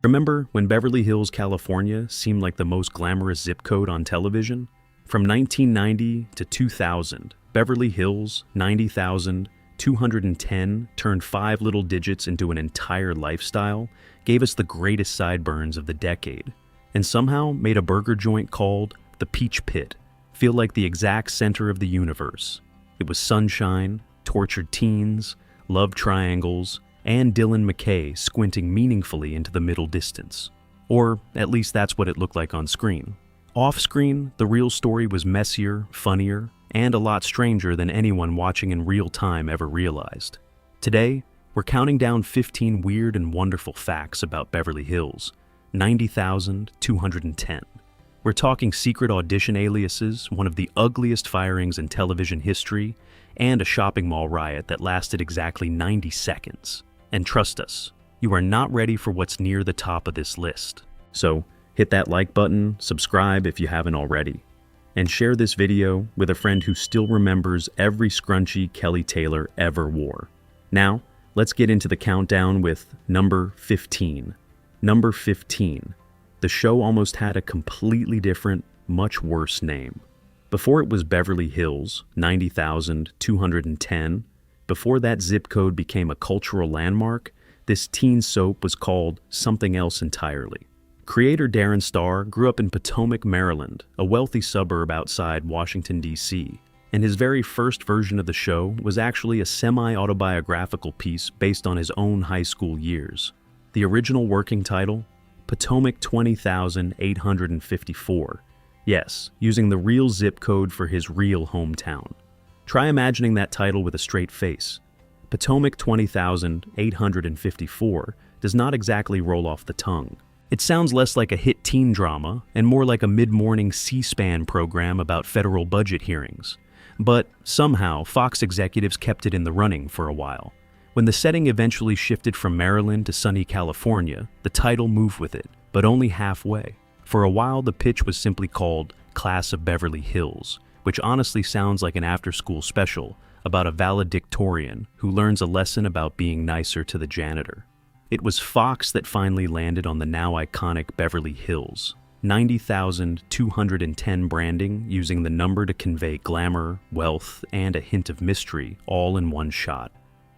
Remember when Beverly Hills, California seemed like the most glamorous zip code on television? From 1990 to 2000, Beverly Hills, 90,210 turned 5 little digits into an entire lifestyle, gave us the greatest sideburns of the decade, and somehow made a burger joint called the Peach Pit feel like the exact center of the universe. It was sunshine, tortured teens, love triangles, and Dylan McKay squinting meaningfully into the middle distance. Or at least that's what it looked like on screen. Off-screen, the real story was messier, funnier, and a lot stranger than anyone watching in real time ever realized. Today, we're counting down 15 weird and wonderful facts about Beverly Hills, 90,210. We're talking secret audition aliases, one of the ugliest firings in television history, and a shopping mall riot that lasted exactly 90 seconds. And trust us, you are not ready for what's near the top of this list. So, hit that like button, subscribe if you haven't already, and share this video with a friend who still remembers every scrunchie Kelly Taylor ever wore. Now, let's get into the countdown with number 15. Number 15. The show almost had a completely different, much worse name. Before it was Beverly Hills, 90,210, before that zip code became a cultural landmark, this teen soap was called something else entirely. Creator Darren Star grew up in Potomac, Maryland, a wealthy suburb outside Washington, D.C., and his very first version of the show was actually a semi-autobiographical piece based on his own high school years. The original working title, Potomac 20,854. Yes, using the real zip code for his real hometown. Try imagining that title with a straight face. Potomac 20,854 does not exactly roll off the tongue. It sounds less like a hit teen drama and more like a mid-morning C-SPAN program about federal budget hearings. But somehow, Fox executives kept it in the running for a while. When the setting eventually shifted from Maryland to sunny California, the title moved with it, but only halfway. For a while, the pitch was simply called Class of Beverly Hills, which honestly sounds like an after-school special about a valedictorian who learns a lesson about being nicer to the janitor. It was Fox that finally landed on the now iconic Beverly Hills, 90,210 branding using the number to convey glamour, wealth, and a hint of mystery all in one shot.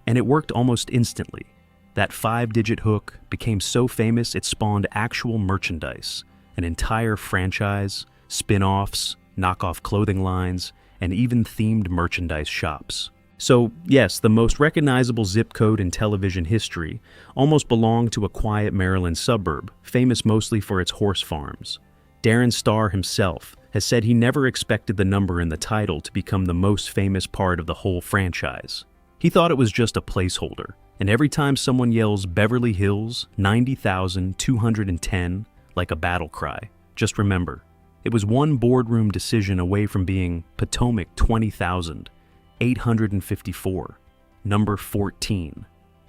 And it worked almost instantly. That 5-digit hook became so famous it spawned actual merchandise, an entire franchise, spin-offs, knockoff clothing lines, and even themed merchandise shops. So yes, the most recognizable zip code in television history almost belonged to a quiet Maryland suburb, famous mostly for its horse farms. Darren Star himself has said he never expected the number in the title to become the most famous part of the whole franchise. He thought it was just a placeholder, and every time someone yells Beverly Hills 90,210 like a battle cry, just remember, it was one boardroom decision away from being Potomac 20,854, number 14.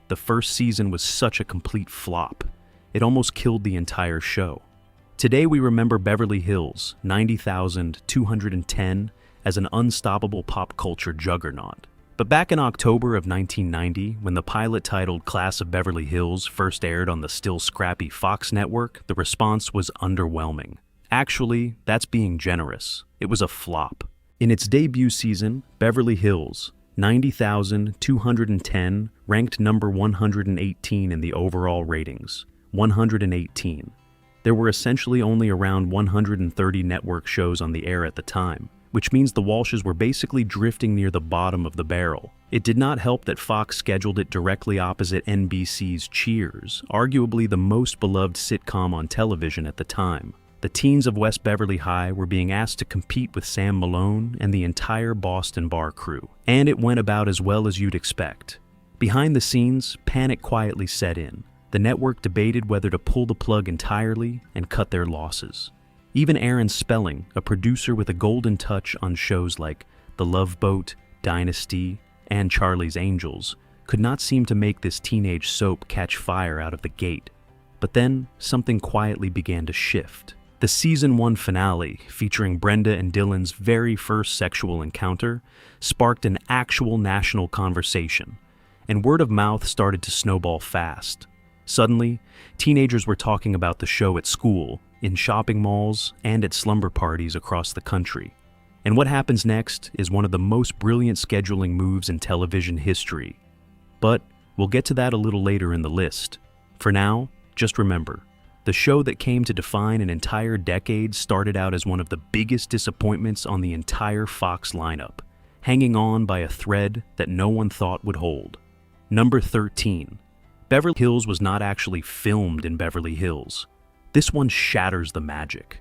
The first season was such a complete flop, it almost killed the entire show. Today we remember Beverly Hills 90,210 as an unstoppable pop culture juggernaut. But back in October of 1990, when the pilot titled Class of Beverly Hills first aired on the still scrappy Fox network, the response was underwhelming. Actually, that's being generous. It was a flop. In its debut season, Beverly Hills 90,210 ranked number 118 in the overall ratings. 118. There were essentially only around 130 network shows on the air at the time, which means the Walshes were basically drifting near the bottom of the barrel. It did not help that Fox scheduled it directly opposite NBC's Cheers, arguably the most beloved sitcom on television at the time. The teens of West Beverly High were being asked to compete with Sam Malone and the entire Boston bar crew, and it went about as well as you'd expect. Behind the scenes, panic quietly set in. The network debated whether to pull the plug entirely and cut their losses. Even Tori Spelling, a producer with a golden touch on shows like The Love Boat, Dynasty, and Charlie's Angels, could not seem to make this teenage soap catch fire out of the gate. But then, something quietly began to shift. The season 1 finale, featuring Brenda and Dylan's very first sexual encounter, sparked an actual national conversation, and word of mouth started to snowball fast. Suddenly, teenagers were talking about the show at school, in shopping malls, and at slumber parties across the country. And what happens next is one of the most brilliant scheduling moves in television history. But we'll get to that a little later in the list. For now, just remember, the show that came to define an entire decade started out as one of the biggest disappointments on the entire Fox lineup, hanging on by a thread that no one thought would hold. Number 13. Beverly Hills was not actually filmed in Beverly Hills. This one shatters the magic.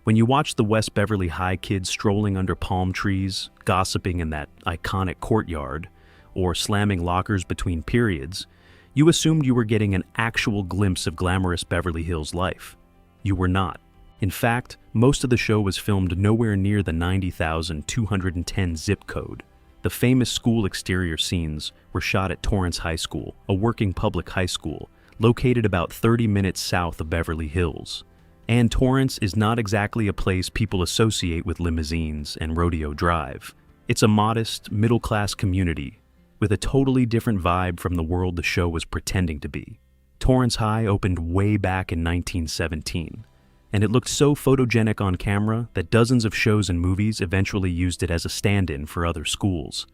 When you watch the West Beverly High kids strolling under palm trees, gossiping in that iconic courtyard, or slamming lockers between periods, you assumed you were getting an actual glimpse of glamorous Beverly Hills life. You were not. In fact, most of the show was filmed nowhere near the 90,210 zip code. The famous school exterior scenes were shot at Torrance High School, a working public high school, located about 30 minutes south of Beverly Hills. And Torrance is not exactly a place people associate with limousines and Rodeo Drive. It's a modest, middle-class community with a totally different vibe from the world the show was pretending to be. Torrance High opened way back in 1917, and it looked so photogenic on camera that dozens of shows and movies eventually used it as a stand-in for other schools.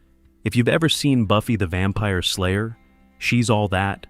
If you've ever seen Buffy the Vampire Slayer, She's All That,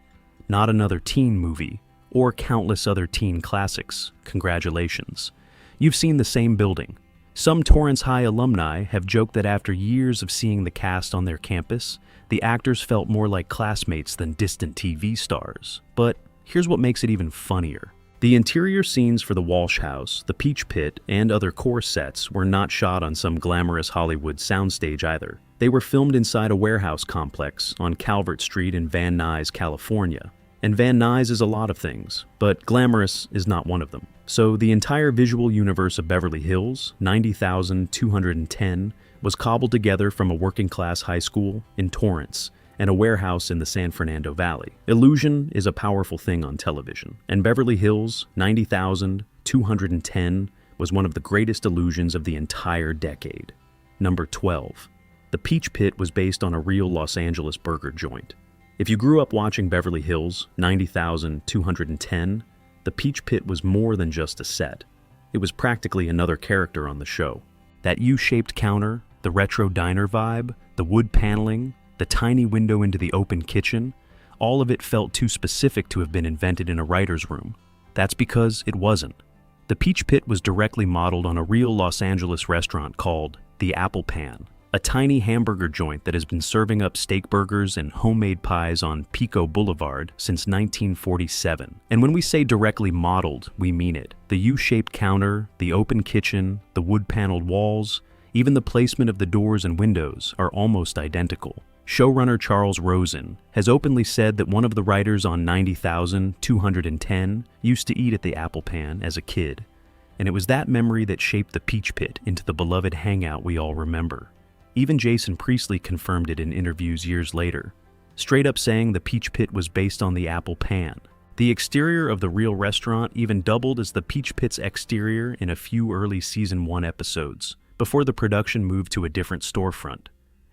Not Another Teen Movie, or countless other teen classics, congratulations. You've seen the same building. Some Torrance High alumni have joked that after years of seeing the cast on their campus, the actors felt more like classmates than distant TV stars. But here's what makes it even funnier. The interior scenes for the Walsh House, the Peach Pit, and other core sets were not shot on some glamorous Hollywood soundstage either. They were filmed inside a warehouse complex on Calvert Street in Van Nuys, California. And Van Nuys is a lot of things, but glamorous is not one of them. So the entire visual universe of Beverly Hills, 90,210, was cobbled together from a working-class high school in Torrance and a warehouse in the San Fernando Valley. Illusion is a powerful thing on television, and Beverly Hills, 90,210, was one of the greatest illusions of the entire decade. Number 12. The Peach Pit was based on a real Los Angeles burger joint. If you grew up watching Beverly Hills, 90,210, the Peach Pit was more than just a set. It was practically another character on the show. That U-shaped counter, the retro diner vibe, the wood paneling, the tiny window into the open kitchen, all of it felt too specific to have been invented in a writer's room. That's because it wasn't. The Peach Pit was directly modeled on a real Los Angeles restaurant called the Apple Pan, a tiny hamburger joint that has been serving up steak burgers and homemade pies on Pico Boulevard since 1947. And when we say directly modeled, we mean it. The U-shaped counter, the open kitchen, the wood-paneled walls, even the placement of the doors and windows are almost identical. Showrunner Charles Rosen has openly said that one of the writers on 90,210 used to eat at the Apple Pan as a kid, and it was that memory that shaped the Peach Pit into the beloved hangout we all remember. Even Jason Priestley confirmed it in interviews years later, straight up saying the Peach Pit was based on the Apple Pan. The exterior of the real restaurant even doubled as the Peach Pit's exterior in a few early Season 1 episodes, before the production moved to a different storefront.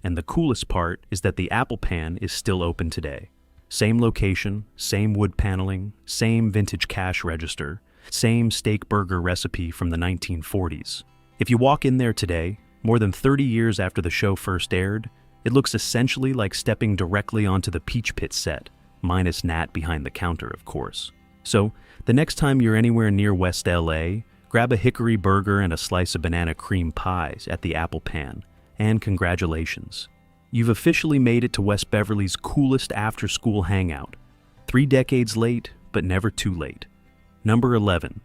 And the coolest part is that the Apple Pan is still open today. Same location, same wood paneling, same vintage cash register, same steak burger recipe from the 1940s. If you walk in there today, more than 30 years after the show first aired, it looks essentially like stepping directly onto the Peach Pit set, minus Nat behind the counter, of course. So, the next time you're anywhere near West LA, grab a hickory burger and a slice of banana cream pies at the Apple Pan, and congratulations. You've officially made it to West Beverly's coolest after-school hangout. 3 decades late, but never too late. Number 11.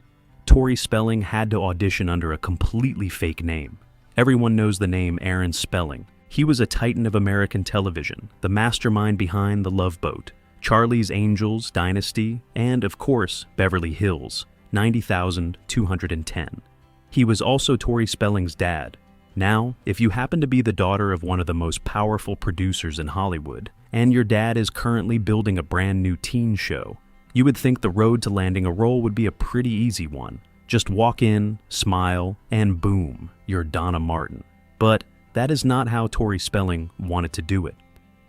Tori Spelling had to audition under a completely fake name. Everyone knows the name Aaron Spelling. He was a titan of American television, the mastermind behind The Love Boat, Charlie's Angels, Dynasty, and, of course, Beverly Hills, 90,210. He was also Tori Spelling's dad. Now, if you happen to be the daughter of one of the most powerful producers in Hollywood, and your dad is currently building a brand new teen show, you would think the road to landing a role would be a pretty easy one. Just walk in, smile, and boom, you're Donna Martin. But that is not how Tori Spelling wanted to do it.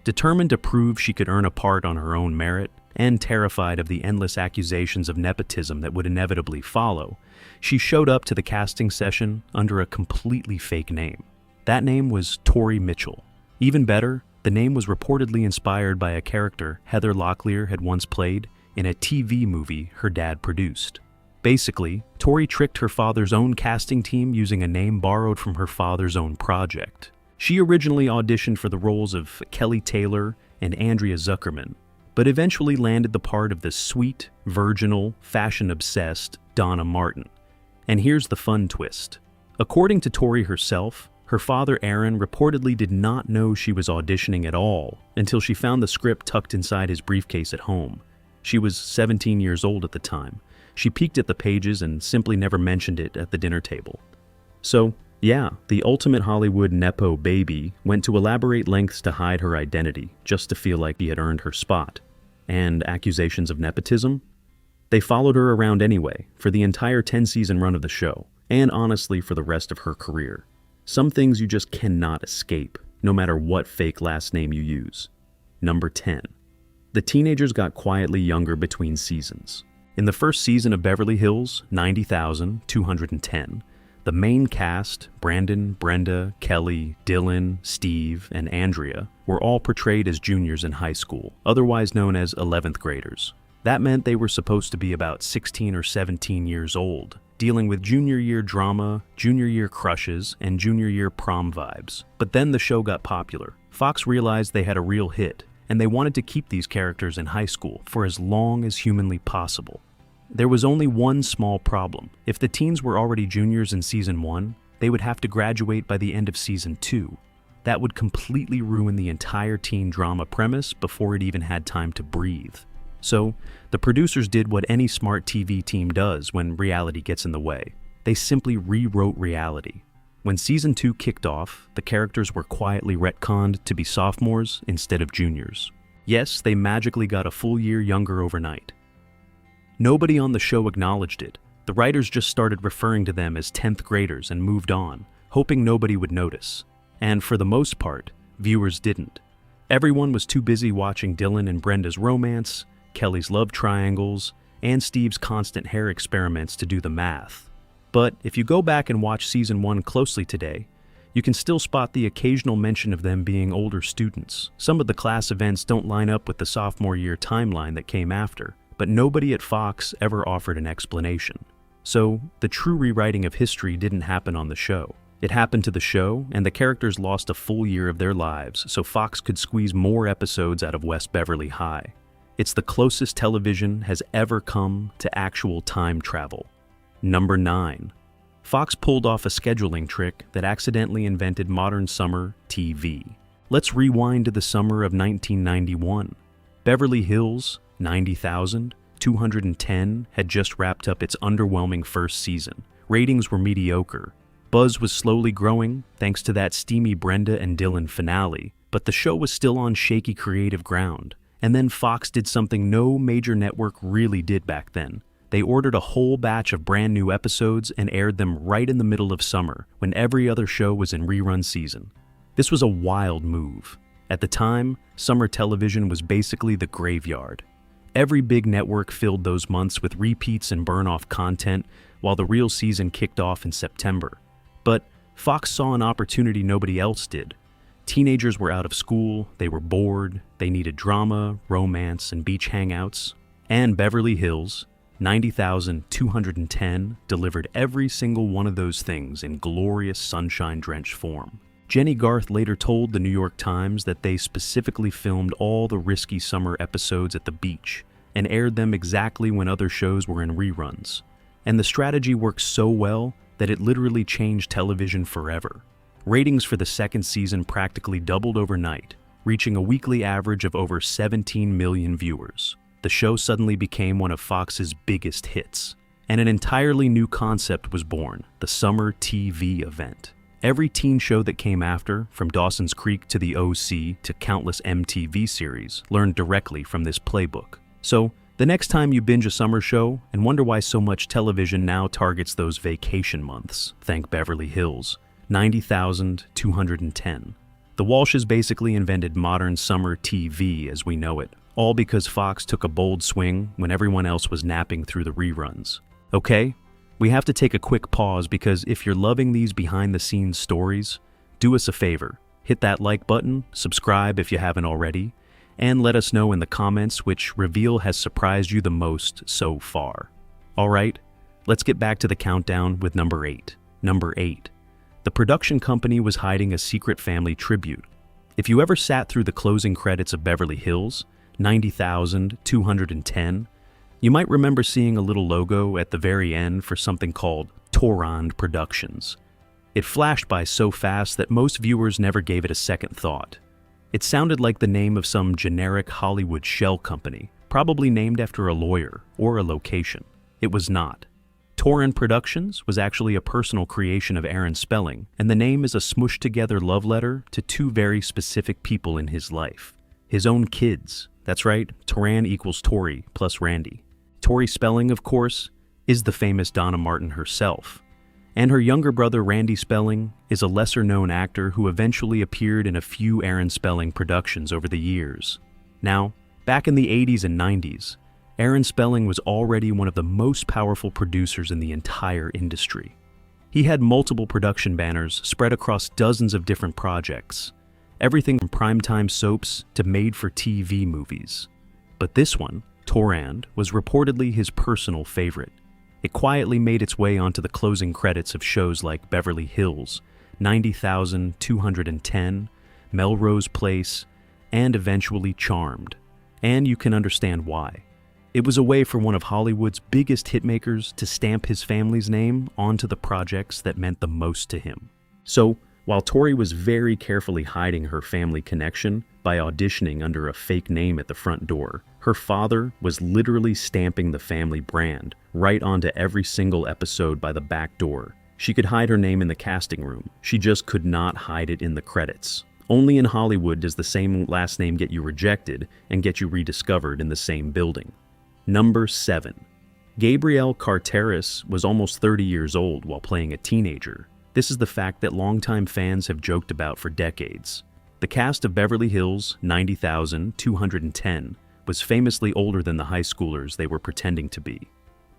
Determined to prove she could earn a part on her own merit, and terrified of the endless accusations of nepotism that would inevitably follow, she showed up to the casting session under a completely fake name. That name was Tori Mitchell. Even better, the name was reportedly inspired by a character Heather Locklear had once played in a TV movie her dad produced. Basically, Tori tricked her father's own casting team using a name borrowed from her father's own project. She originally auditioned for the roles of Kelly Taylor and Andrea Zuckerman, but eventually landed the part of the sweet, virginal, fashion-obsessed Donna Martin. And here's the fun twist. According to Tori herself, her father Aaron reportedly did not know she was auditioning at all until she found the script tucked inside his briefcase at home. She was 17 years old at the time. She peeked at the pages and simply never mentioned it at the dinner table. So, yeah, the ultimate Hollywood Nepo baby went to elaborate lengths to hide her identity, just to feel like she had earned her spot. And accusations of nepotism? They followed her around anyway, for the entire 10-season run of the show, and honestly for the rest of her career. Some things you just cannot escape, no matter what fake last name you use. Number 10. The teenagers got quietly younger between seasons. In the first season of Beverly Hills, 90,210, the main cast, Brandon, Brenda, Kelly, Dylan, Steve, and Andrea, were all portrayed as juniors in high school, otherwise known as 11th graders. That meant they were supposed to be about 16 or 17 years old, dealing with junior year drama, junior year crushes, and junior year prom vibes. But then the show got popular. Fox realized they had a real hit, and they wanted to keep these characters in high school for as long as humanly possible. There was only one small problem. If the teens were already juniors in Season 1, they would have to graduate by the end of Season 2. That would completely ruin the entire teen drama premise before it even had time to breathe. So, the producers did what any smart TV team does when reality gets in the way. They simply rewrote reality. When Season 2 kicked off, the characters were quietly retconned to be sophomores instead of juniors. Yes, they magically got a full year younger overnight. Nobody on the show acknowledged it. The writers just started referring to them as 10th graders and moved on, hoping nobody would notice. And for the most part, viewers didn't. Everyone was too busy watching Dylan and Brenda's romance, Kelly's love triangles, and Steve's constant hair experiments to do the math. But if you go back and watch Season 1 closely today, you can still spot the occasional mention of them being older students. Some of the class events don't line up with the sophomore year timeline that came after, but nobody at Fox ever offered an explanation. So, the true rewriting of history didn't happen on the show. It happened to the show, and the characters lost a full year of their lives so Fox could squeeze more episodes out of West Beverly High. It's the closest television has ever come to actual time travel. Number 9. Fox pulled off a scheduling trick that accidentally invented modern summer TV. Let's rewind to the summer of 1991. Beverly Hills, 90,210 had just wrapped up its underwhelming first season. Ratings were mediocre. Buzz was slowly growing thanks to that steamy Brenda and Dylan finale, but the show was still on shaky creative ground. And then Fox did something no major network really did back then. They ordered a whole batch of brand new episodes and aired them right in the middle of summer, when every other show was in rerun season. This was a wild move. At the time, summer television was basically the graveyard. Every big network filled those months with repeats and burn-off content, while the real season kicked off in September. But Fox saw an opportunity nobody else did. Teenagers were out of school, they were bored, they needed drama, romance, and beach hangouts. And Beverly Hills, 90,210, delivered every single one of those things in glorious sunshine-drenched form. Jennie Garth later told the New York Times that they specifically filmed all the risky summer episodes at the beach and aired them exactly when other shows were in reruns. And the strategy worked so well that it literally changed television forever. Ratings for the second season practically doubled overnight, reaching a weekly average of over 17 million viewers. The show suddenly became one of Fox's biggest hits, and an entirely new concept was born, the Summer TV event. Every teen show that came after, from Dawson's Creek to The OC to countless MTV series, learned directly from this playbook. So, the next time you binge a summer show and wonder why so much television now targets those vacation months, thank Beverly Hills, 90,210. The Walshes basically invented modern summer TV as we know it, all because Fox took a bold swing when everyone else was napping through the reruns. Okay, we have to take a quick pause because if you're loving these behind-the-scenes stories, do us a favor, hit that like button, subscribe if you haven't already, and let us know in the comments which reveal has surprised you the most so far. Alright, let's get back to the countdown with number 8. Number 8. The production company was hiding a secret family tribute. If you ever sat through the closing credits of Beverly Hills, 90,210, you might remember seeing a little logo at the very end for something called Tori Productions. It flashed by so fast that most viewers never gave it a second thought. It sounded like the name of some generic Hollywood shell company, probably named after a lawyer or a location. It was not. Tori Productions was actually a personal creation of Aaron Spelling, and the name is a smushed-together love letter to two very specific people in his life. His own kids. That's right, Toran equals Tori plus Randy. Tori Spelling, of course, is the famous Donna Martin herself. And her younger brother Randy Spelling is a lesser-known actor who eventually appeared in a few Aaron Spelling productions over the years. Now, back in the 80s and 90s, Aaron Spelling was already one of the most powerful producers in the entire industry. He had multiple production banners spread across dozens of different projects, everything from primetime soaps to made-for-TV movies. But this one, Tori, was reportedly his personal favorite. It quietly made its way onto the closing credits of shows like Beverly Hills, 90,210, Melrose Place, and eventually Charmed. And you can understand why. It was a way for one of Hollywood's biggest hitmakers to stamp his family's name onto the projects that meant the most to him. So, while Tori was very carefully hiding her family connection by auditioning under a fake name at the front door, her father was literally stamping the family brand right onto every single episode by the back door. She could hide her name in the casting room. She just could not hide it in the credits. Only in Hollywood does the same last name get you rejected and get you rediscovered in the same building. Number 7. Gabrielle Carteris was almost 30 years old while playing a teenager. This is the fact that longtime fans have joked about for decades. The cast of Beverly Hills, 90,210, was famously older than the high schoolers they were pretending to be.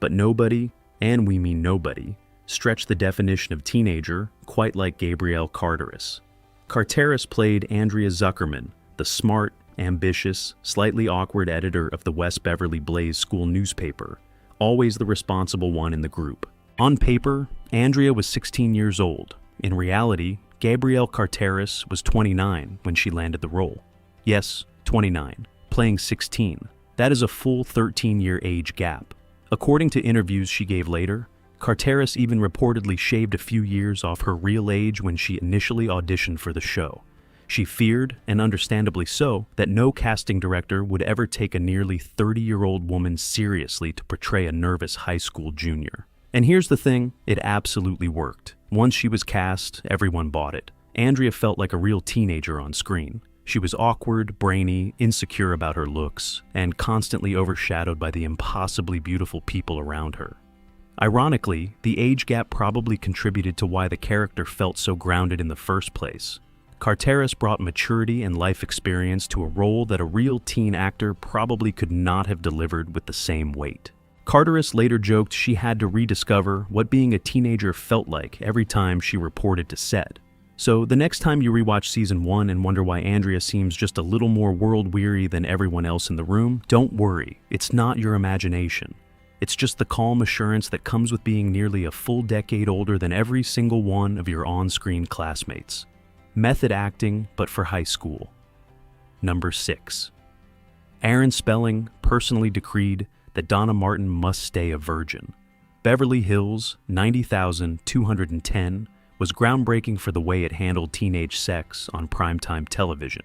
But nobody, and we mean nobody, stretched the definition of teenager quite like Gabrielle Carteris. Carteris played Andrea Zuckerman, the smart, ambitious, slightly awkward editor of the West Beverly Blaze school newspaper, always the responsible one in the group. On paper, Andrea was 16 years old. In reality, Gabrielle Carteris was 29 when she landed the role. Yes, 29, playing 16. That is a full 13-year age gap. According to interviews she gave later, Carteris even reportedly shaved a few years off her real age when she initially auditioned for the show. She feared, and understandably so, that no casting director would ever take a nearly 30-year-old woman seriously to portray a nervous high school junior. And here's the thing, it absolutely worked. Once she was cast, everyone bought it. Andrea felt like a real teenager on screen. She was awkward, brainy, insecure about her looks, and constantly overshadowed by the impossibly beautiful people around her. Ironically, the age gap probably contributed to why the character felt so grounded in the first place. Carteris brought maturity and life experience to a role that a real teen actor probably could not have delivered with the same weight. Carteris later joked she had to rediscover what being a teenager felt like every time she reported to set. So the next time you rewatch season 1 and wonder why Andrea seems just a little more world-weary than everyone else in the room, don't worry, it's not your imagination. It's just the calm assurance that comes with being nearly a full decade older than every single one of your on-screen classmates. Method acting, but for high school. Number 6. Aaron Spelling personally decreed that Donna Martin must stay a virgin. Beverly Hills, 90,210, was groundbreaking for the way it handled teenage sex on primetime television.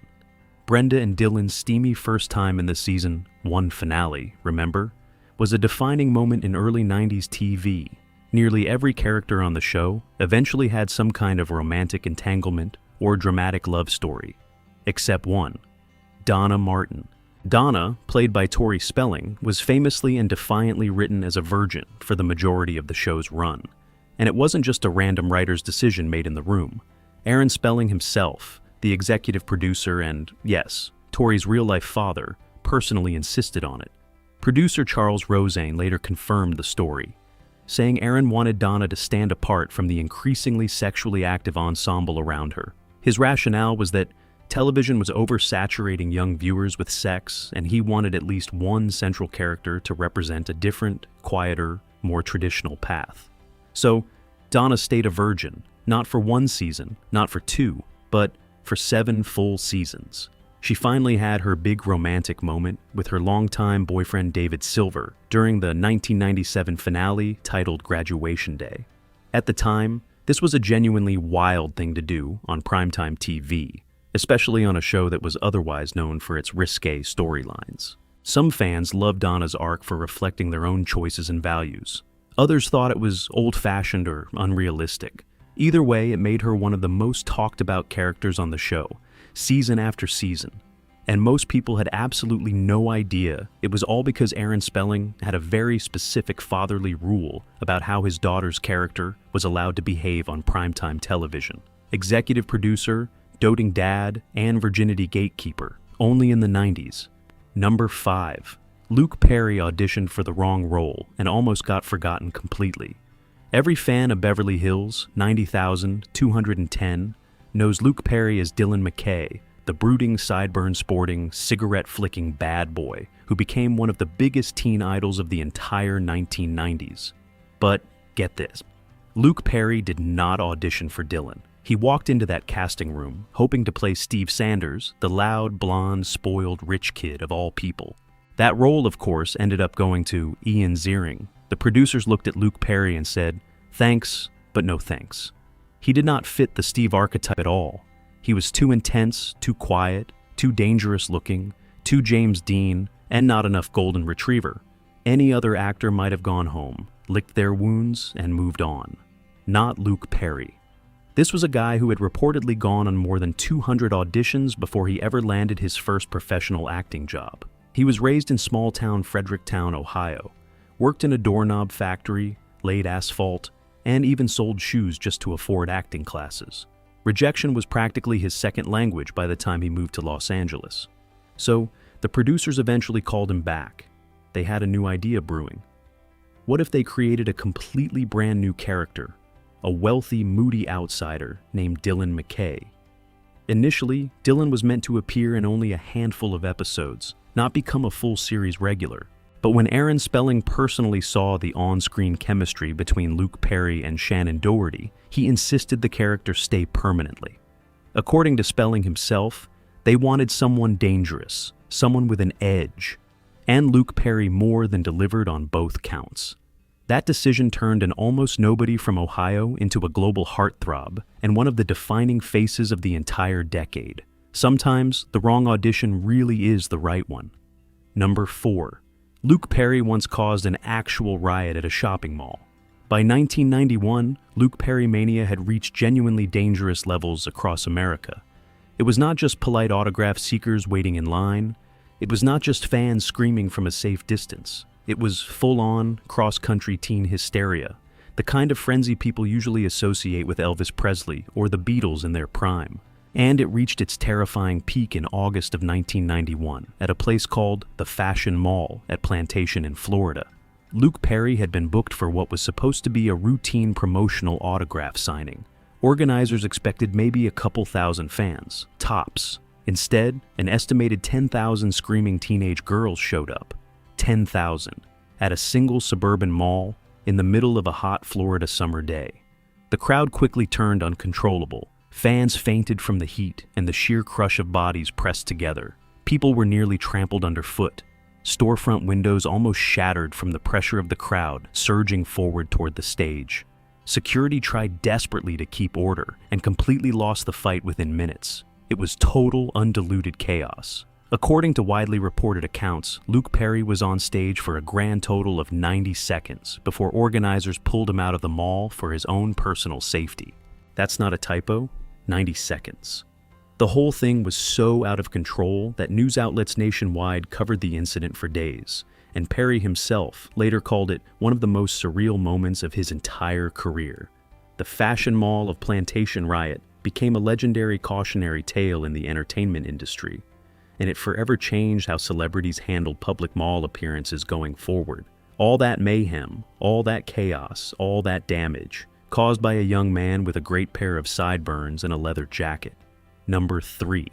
Brenda and Dylan's steamy first time in the season 1 finale, remember, was a defining moment in early 90s TV. Nearly every character on the show eventually had some kind of romantic entanglement or dramatic love story, except one, Donna Martin. Donna, played by Tori Spelling, was famously and defiantly written as a virgin for the majority of the show's run. And it wasn't just a random writer's decision made in the room. Aaron Spelling himself, the executive producer and, yes, Tori's real-life father, personally insisted on it. Producer Charles Roseanne later confirmed the story, saying Aaron wanted Donna to stand apart from the increasingly sexually active ensemble around her. His rationale was that television was oversaturating young viewers with sex, and he wanted at least one central character to represent a different, quieter, more traditional path. So, Donna stayed a virgin, not for one season, not for two, but for 7 full seasons. She finally had her big romantic moment with her longtime boyfriend David Silver during the 1997 finale titled Graduation Day. At the time, this was a genuinely wild thing to do on primetime TV, especially on a show that was otherwise known for its risque storylines. Some fans loved Donna's arc for reflecting their own choices and values. Others thought it was old-fashioned or unrealistic. Either way, it made her one of the most talked-about characters on the show, season after season. And most people had absolutely no idea it was all because Aaron Spelling had a very specific fatherly rule about how his daughter's character was allowed to behave on primetime television. Executive producer, doting dad, and virginity gatekeeper, only in the 90s. Number 5. Luke Perry auditioned for the wrong role and almost got forgotten completely. Every fan of Beverly Hills, 90,210, knows Luke Perry as Dylan McKay, the brooding, sideburn-sporting, cigarette-flicking bad boy who became one of the biggest teen idols of the entire 1990s. But get this, Luke Perry did not audition for Dylan. He walked into that casting room hoping to play Steve Sanders, the loud, blonde, spoiled, rich kid of all people. That role, of course, ended up going to Ian Ziering. The producers looked at Luke Perry and said, "Thanks, but no thanks." He did not fit the Steve archetype at all. He was too intense, too quiet, too dangerous looking, too James Dean, and not enough golden retriever. Any other actor might have gone home, licked their wounds, and moved on. Not Luke Perry. This was a guy who had reportedly gone on more than 200 auditions before he ever landed his first professional acting job. He was raised in small-town Fredericktown, Ohio, worked in a doorknob factory, laid asphalt, and even sold shoes just to afford acting classes. Rejection was practically his second language by the time he moved to Los Angeles. So, the producers eventually called him back. They had a new idea brewing. What if they created a completely brand new character, a wealthy, moody outsider named Dylan McKay? Initially, Dylan was meant to appear in only a handful of episodes, not become a full series regular. But when Aaron Spelling personally saw the on-screen chemistry between Luke Perry and Shannen Doherty, he insisted the character stay permanently. According to Spelling himself, they wanted someone dangerous, someone with an edge, and Luke Perry more than delivered on both counts. That decision turned an almost nobody from Ohio into a global heartthrob and one of the defining faces of the entire decade. Sometimes, the wrong audition really is the right one. Number 4. Luke Perry once caused an actual riot at a shopping mall. By 1991, Luke Perry mania had reached genuinely dangerous levels across America. It was not just polite autograph seekers waiting in line. It was not just fans screaming from a safe distance. It was full-on, cross-country teen hysteria, the kind of frenzy people usually associate with Elvis Presley or the Beatles in their prime. And it reached its terrifying peak in August of 1991 at a place called the Fashion Mall at Plantation in Florida. Luke Perry had been booked for what was supposed to be a routine promotional autograph signing. Organizers expected maybe a couple thousand fans, tops. Instead, an estimated 10,000 screaming teenage girls showed up. 10,000. At a single suburban mall in the middle of a hot Florida summer day. The crowd quickly turned uncontrollable. Fans fainted from the heat and the sheer crush of bodies pressed together. People were nearly trampled underfoot. Storefront windows almost shattered from the pressure of the crowd surging forward toward the stage. Security tried desperately to keep order and completely lost the fight within minutes. It was total, undiluted chaos. According to widely reported accounts, Luke Perry was on stage for a grand total of 90 seconds before organizers pulled him out of the mall for his own personal safety. That's not a typo. 90 seconds. The whole thing was so out of control that news outlets nationwide covered the incident for days, and Perry himself later called it one of the most surreal moments of his entire career. The Fashion Mall of Plantation riot became a legendary cautionary tale in the entertainment industry. and it forever changed how celebrities handled public mall appearances going forward. All that mayhem, all that chaos, all that damage, caused by a young man with a great pair of sideburns and a leather jacket. Number 3.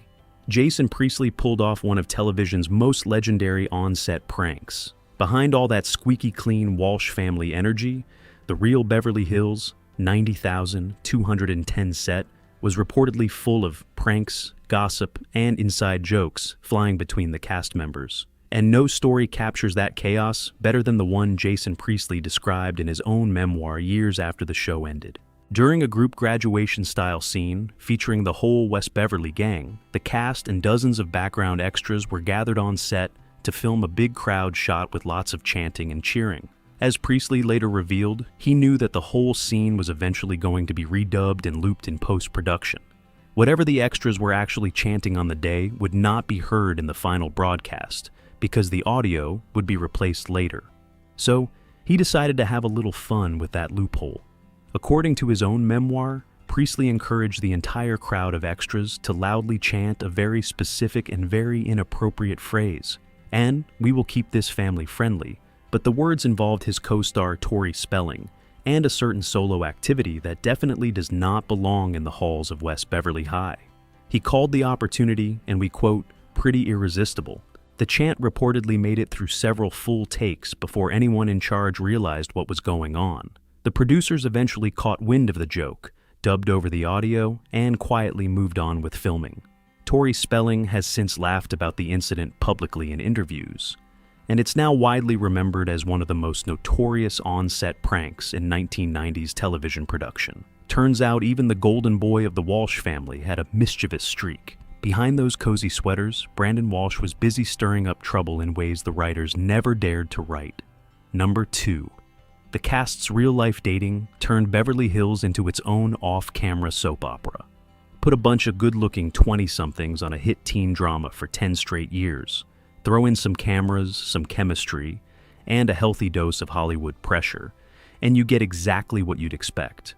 Jason Priestley pulled off one of television's most legendary on-set pranks. Behind all that squeaky clean Walsh family energy, the real Beverly Hills 90,210 set was reportedly full of pranks, gossip, and inside jokes flying between the cast members. And no story captures that chaos better than the one Jason Priestley described in his own memoir years after the show ended. During a group graduation-style scene featuring the whole West Beverly gang, the cast and dozens of background extras were gathered on set to film a big crowd shot with lots of chanting and cheering. As Priestley later revealed, he knew that the whole scene was eventually going to be redubbed and looped in post-production. Whatever the extras were actually chanting on the day would not be heard in the final broadcast, because the audio would be replaced later. So, he decided to have a little fun with that loophole. According to his own memoir, Priestley encouraged the entire crowd of extras to loudly chant a very specific and very inappropriate phrase. And we will keep this family friendly, but the words involved his co-star Tori Spelling, and a certain solo activity that definitely does not belong in the halls of West Beverly High. He called the opportunity, and we quote, "pretty irresistible." The chant reportedly made it through several full takes before anyone in charge realized what was going on. The producers eventually caught wind of the joke, dubbed over the audio, and quietly moved on with filming. Tori Spelling has since laughed about the incident publicly in interviews, and it's now widely remembered as one of the most notorious on-set pranks in 1990s television production. Turns out even the golden boy of the Walsh family had a mischievous streak. Behind those cozy sweaters, Brandon Walsh was busy stirring up trouble in ways the writers never dared to write. Number 2. The cast's real-life dating turned Beverly Hills into its own off-camera soap opera. Put a bunch of good-looking 20-somethings on a hit teen drama for 10 straight years. Throw in some cameras, some chemistry, and a healthy dose of Hollywood pressure, and you get exactly what you'd expect.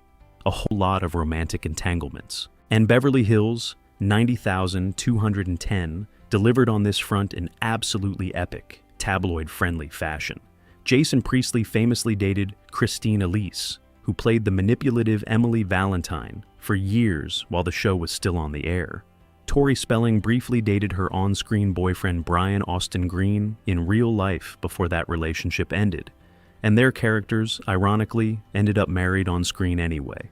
A whole lot of romantic entanglements. And Beverly Hills 90,210 delivered on this front in absolutely epic, tabloid-friendly fashion. Jason Priestley famously dated Christine Elise, who played the manipulative Emily Valentine for years while the show was still on the air. Tori Spelling briefly dated her on-screen boyfriend Brian Austin Green in real life before that relationship ended, and their characters, ironically, ended up married on screen anyway.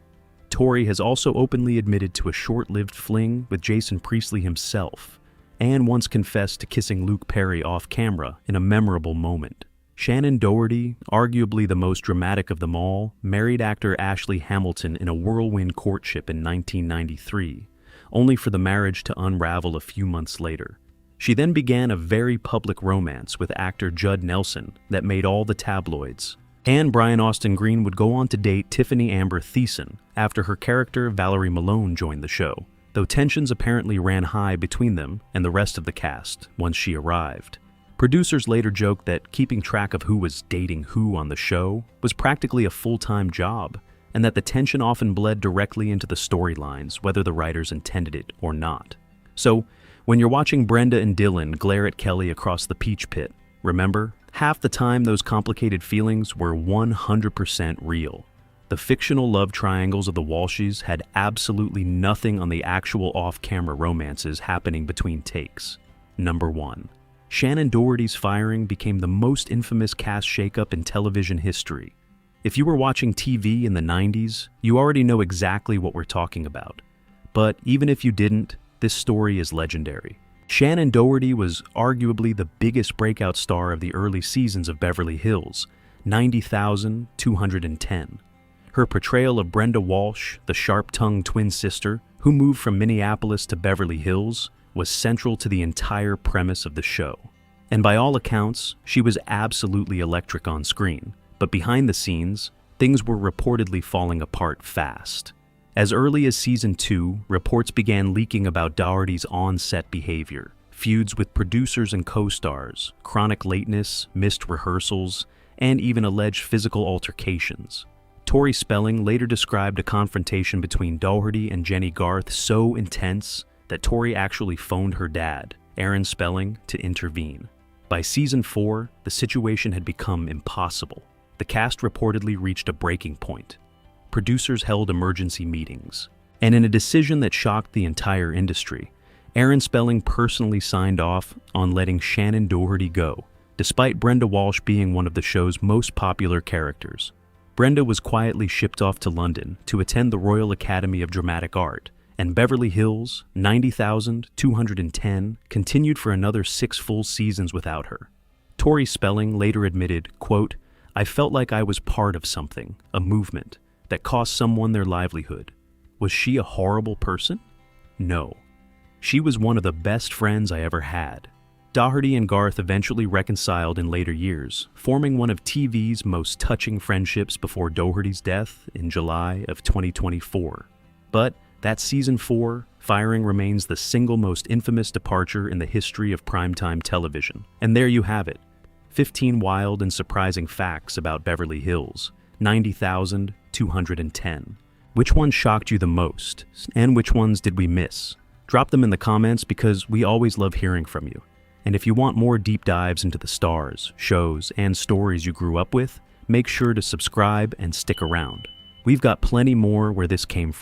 Tori has also openly admitted to a short-lived fling with Jason Priestley himself, and once confessed to kissing Luke Perry off-camera in a memorable moment. Shannen Doherty, arguably the most dramatic of them all, married actor Ashley Hamilton in a whirlwind courtship in 1993, only for the marriage to unravel a few months later. She then began a very public romance with actor Judd Nelson that made all the tabloids. And Brian Austin Green would go on to date Tiffany Amber Thiessen after her character Valerie Malone joined the show, though tensions apparently ran high between them and the rest of the cast once she arrived. Producers later joked that keeping track of who was dating who on the show was practically a full-time job, and that the tension often bled directly into the storylines, whether the writers intended it or not. So, when you're watching Brenda and Dylan glare at Kelly across the peach pit, remember, half the time those complicated feelings were 100% real. The fictional love triangles of the Walshes had absolutely nothing on the actual off-camera romances happening between takes. Number 1. Shannen Doherty's firing became the most infamous cast shakeup in television history. If you were watching TV in the 90s, you already know exactly what we're talking about. But even if you didn't, this story is legendary. Shannen Doherty was arguably the biggest breakout star of the early seasons of Beverly Hills, 90,210. Her portrayal of Brenda Walsh, the sharp-tongued twin sister, who moved from Minneapolis to Beverly Hills, was central to the entire premise of the show. And by all accounts, she was absolutely electric on screen, but behind the scenes, things were reportedly falling apart fast. As early as Season 2, reports began leaking about Doherty's on-set behavior, feuds with producers and co-stars, chronic lateness, missed rehearsals, and even alleged physical altercations. Tori Spelling later described a confrontation between Doherty and Jennie Garth so intense that Tori actually phoned her dad, Aaron Spelling, to intervene. By season 4, the situation had become impossible. The cast reportedly reached a breaking point. Producers held emergency meetings. And in a decision that shocked the entire industry, Aaron Spelling personally signed off on letting Shannen Doherty go, despite Brenda Walsh being one of the show's most popular characters. Brenda was quietly shipped off to London to attend the Royal Academy of Dramatic Art, and Beverly Hills, 90,210, continued for another 6 full seasons without her. Tori Spelling later admitted, quote, "I felt like I was part of something, a movement, that cost someone their livelihood. Was she a horrible person? No. She was one of the best friends I ever had." Doherty and Garth eventually reconciled in later years, forming one of TV's most touching friendships before Doherty's death in July of 2024. But that season 4, firing remains the single most infamous departure in the history of primetime television. And there you have it, 15 wild and surprising facts about Beverly Hills, 90,210. Which one shocked you the most, and which ones did we miss? Drop them in the comments because we always love hearing from you. And if you want more deep dives into the stars, shows, and stories you grew up with, make sure to subscribe and stick around. We've got plenty more where this came from.